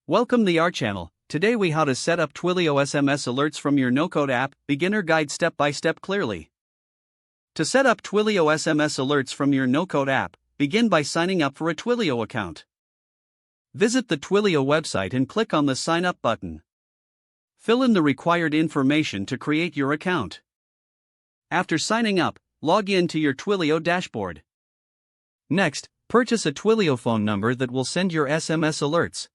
Welcome to our channel. Today we how to set up Twilio SMS alerts from your no-code app, beginner guide step by step clearly. To set up Twilio SMS alerts from your no-code app, begin by signing up for a Twilio account. Visit the Twilio website and click on the sign up button. Fill in the required information to create your account. After signing up, log in to your Twilio dashboard. Next, purchase a Twilio phone number that will send your SMS alerts.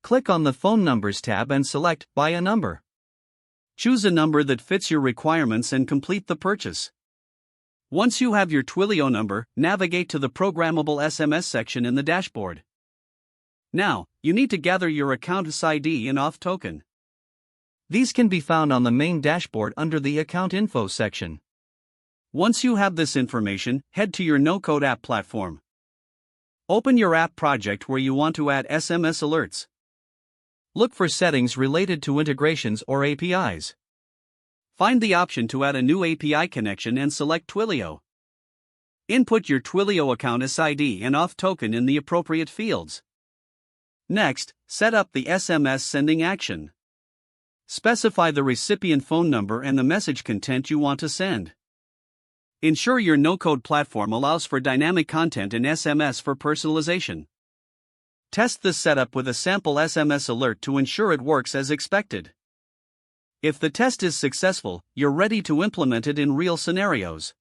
Click on the Phone Numbers tab and select Buy a Number. Choose a number that fits your requirements and complete the purchase. Once you have your Twilio number, navigate to the Programmable SMS section in the dashboard. Now, you need to gather your account's ID and auth token. These can be found on the main dashboard under the Account Info section. Once you have this information, head to your no-code app platform. Open your app project where you want to add SMS alerts. Look for settings related to integrations or APIs. Find the option to add a new API connection and select Twilio. Input your Twilio account's ID and auth token in the appropriate fields. Next, set up the SMS sending action. Specify the recipient phone number and the message content you want to send. Ensure your no-code platform allows for dynamic content in SMS for personalization. Test this setup with a sample SMS alert to ensure it works as expected. If the test is successful, you're ready to implement it in real scenarios.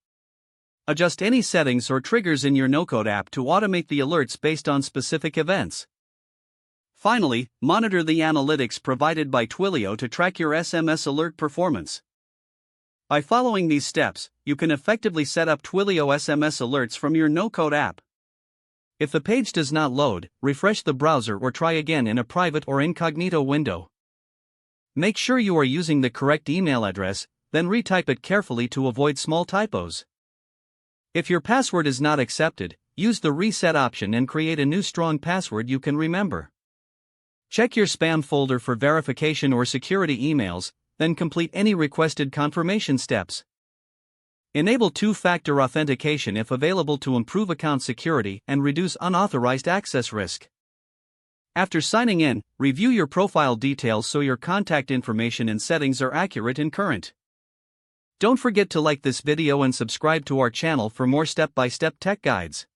Adjust any settings or triggers in your no-code app to automate the alerts based on specific events. Finally, monitor the analytics provided by Twilio to track your SMS alert performance. By following these steps, you can effectively set up Twilio SMS alerts from your no-code app. If the page does not load, refresh the browser or try again in a private or incognito window. Make sure you are using the correct email address, then retype it carefully to avoid small typos. If your password is not accepted, use the reset option and create a new strong password you can remember. Check your spam folder for verification or security emails, then complete any requested confirmation steps. Enable two-factor authentication if available to improve account security and reduce unauthorized access risk. After signing in, review your profile details so your contact information and settings are accurate and current. Don't forget to like this video and subscribe to our channel for more step-by-step tech guides.